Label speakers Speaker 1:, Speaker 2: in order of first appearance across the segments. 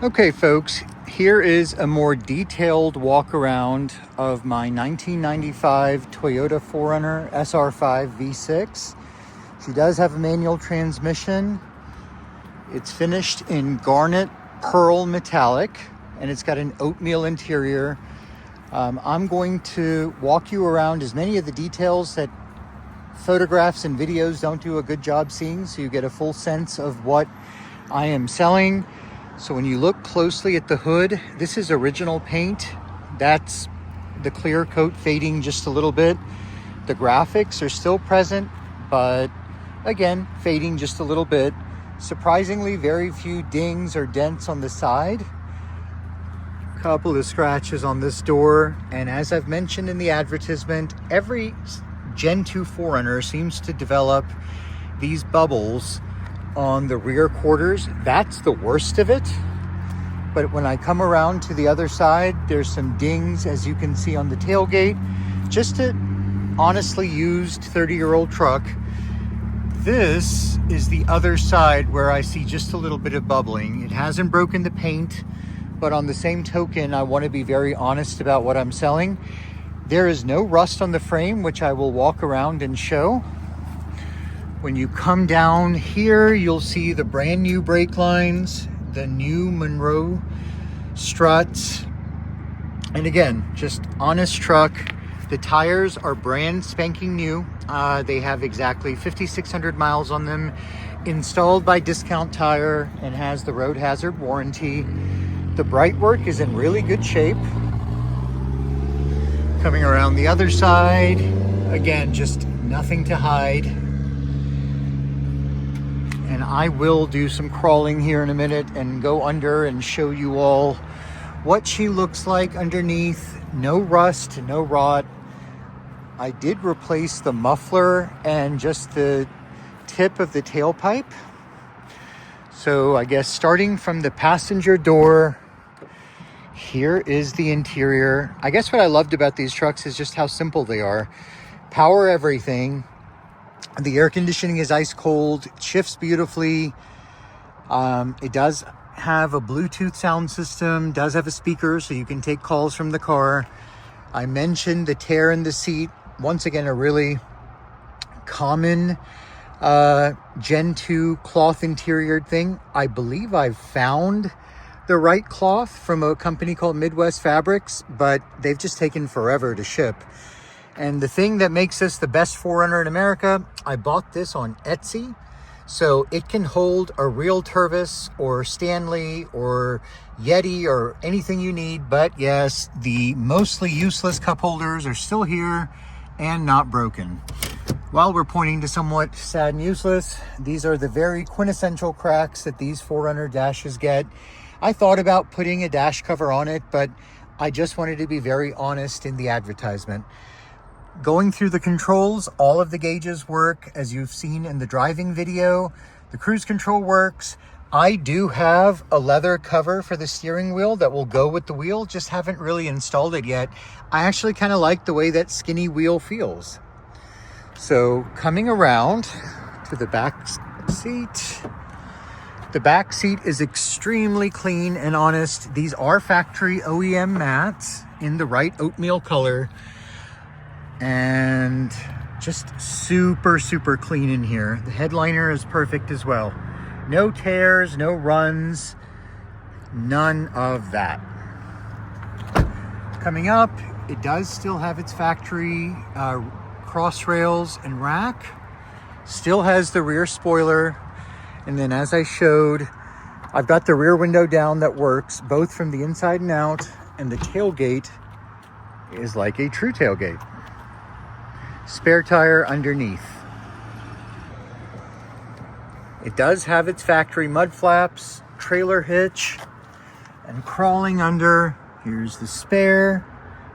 Speaker 1: Okay, folks, here is a more detailed walk around of my 1995 Toyota 4Runner SR5 V6. She does have a manual transmission. It's finished in garnet pearl metallic, and it's got an oatmeal interior. I'm going to walk you around as many of the details that photographs and videos don't do a good job seeing, so you get a full sense of what I am selling. So when you look closely at the hood, this is original paint. That's the clear coat fading just a little bit. The graphics are still present, but again, fading just a little bit. Surprisingly, very few dings or dents on the side. Couple of scratches on this door. And as I've mentioned in the advertisement, every Gen 2 4Runner seems to develop these bubbles on the rear quarters. That's the worst of it. But when I come around to the other side, there's some dings, as you can see on the tailgate. Just a honestly used 30-year-old truck. This is the other side where I see just a little bit of bubbling. It hasn't broken the paint, but on the same token, I want to be very honest about what I'm selling. There is no rust on the frame, which I will walk around and show. When you come down here, you'll see the brand new brake lines, the new Monroe struts. And again, just honest truck. The tires are brand spanking new. They have exactly 5,600 miles on them, installed by Discount Tire, and has the road hazard warranty. The bright work is in really good shape. Coming around the other side, again, just nothing to hide. And I will do some crawling here in a minute and go under and show you all what she looks like underneath. No rust, no rot. I did replace the muffler and just the tip of the tailpipe. So I guess starting from the passenger door, here is the interior. I guess what I loved about these trucks is just how simple they are. Power everything. The air conditioning is ice cold, shifts beautifully. It does have a Bluetooth sound system, does have a speaker so you can take calls from the car. I mentioned the tear in the seat. Once again, a really common Gen 2 cloth interior thing. I believe I've found the right cloth from a company called Midwest Fabrics, but they've just taken forever to ship. And the thing that makes this the best 4Runner in America, I bought this on Etsy. So it can hold a real Tervis or Stanley or Yeti or anything you need. But yes, the mostly useless cup holders are still here and not broken. While we're pointing to somewhat sad and useless, these are the very quintessential cracks that these 4Runner dashes get. I thought about putting a dash cover on it, but I just wanted to be very honest in the advertisement. Going through the controls, all of the gauges work as you've seen in the driving video. The cruise control works. I do have a leather cover for the steering wheel that will go with the wheel, just haven't really installed it yet. I actually kind of like the way that skinny wheel feels. So coming around to the back seat. The back seat is extremely clean and honest. These are factory OEM mats in the right oatmeal color. And just super, super clean in here. The headliner is perfect as well. No tears, no runs, none of that. Coming up, it does still have its factory cross rails and rack. Still has the rear spoiler. And then as I showed, I've got the rear window down that works both from the inside and out. And the tailgate is like a true tailgate. Spare tire underneath. It does have its factory mud flaps, trailer hitch, and crawling under. Here's the spare.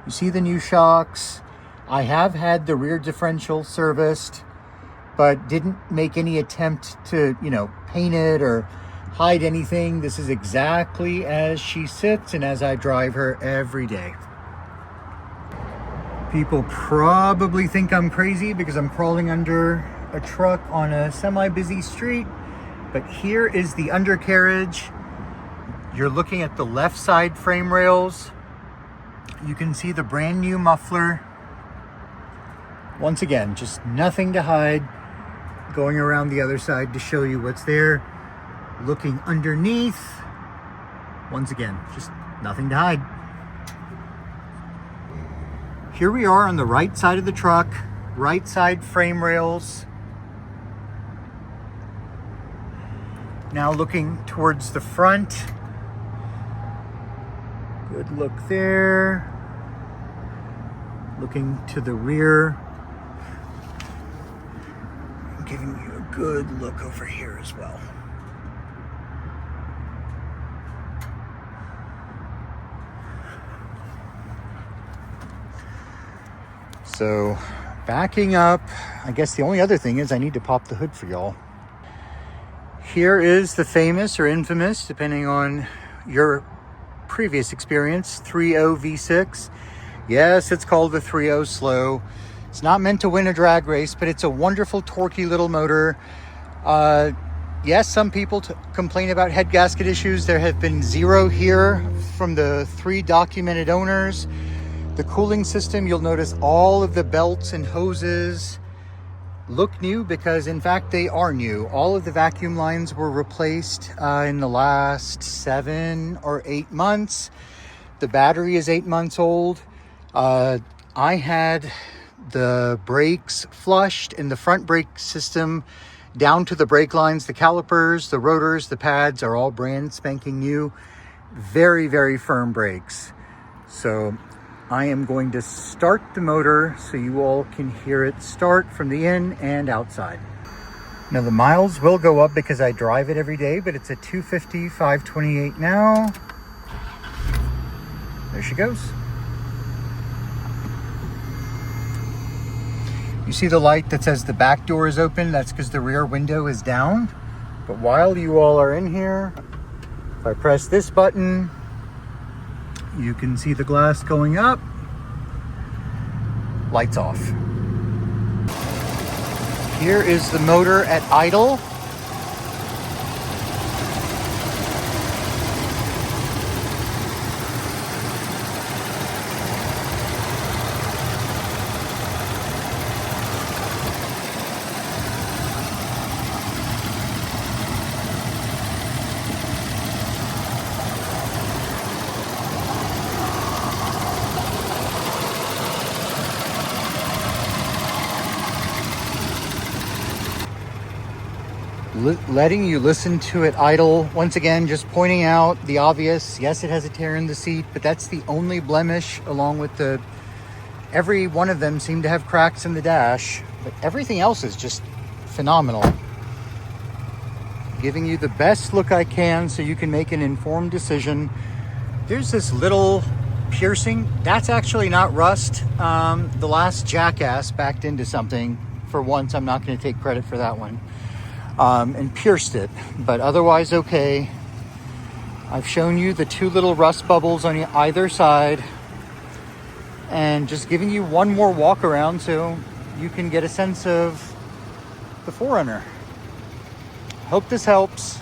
Speaker 1: You see the new shocks. I have had the rear differential serviced, but didn't make any attempt to, paint it or hide anything. This is exactly as she sits and as I drive her every day. People probably think I'm crazy because I'm crawling under a truck on a semi-busy street, but here is the undercarriage. You're looking at the left side frame rails. You can see the brand new muffler. Once again, just nothing to hide. Going around the other side to show you what's there. Looking underneath. Once again, just nothing to hide. Here we are on the right side of the truck, right side frame rails. Now looking towards the front. Good look there. Looking to the rear. I'm giving you a good look over here as well. So backing up, I guess the only other thing is I need to pop the hood for y'all. Here is the famous or infamous, depending on your previous experience, 3.0 V6. Yes, it's called the 3.0 slow. It's not meant to win a drag race, but it's a wonderful torquey little motor. Yes, some people complain about head gasket issues. There have been 0 here from the 3 documented owners. The cooling system, you'll notice all of the belts and hoses look new because in fact they are new. All of the vacuum lines were replaced in the last 7 or 8 months. The battery is 8 months old. I had the brakes flushed and the front brake system down to the brake lines, the calipers, the rotors, the pads are all brand spanking new. Very, very firm brakes. So I am going to start the motor so you all can hear it start from the in and outside. Now the miles will go up because I drive it every day, but it's a 250, 528 now. There she goes. You see the light that says the back door is open? That's because the rear window is down. But while you all are in here, if I press this button, you can see the glass going up, lights off. Here is the motor at idle. Letting you listen to it idle. Once again, just pointing out the obvious. Yes, it has a tear in the seat, but that's the only blemish, along with every one of them seem to have cracks in the dash, but everything else is just phenomenal. Giving you the best look I can so you can make an informed decision. There's this little piercing. That's actually not rust. The last jackass backed into something. For once, I'm not going to take credit for that one. And pierced it, but otherwise okay. I've shown you the 2 little rust bubbles on either side and just giving you one more walk around so you can get a sense of the 4Runner. Hope this helps.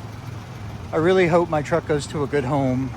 Speaker 1: I really hope my truck goes to a good home.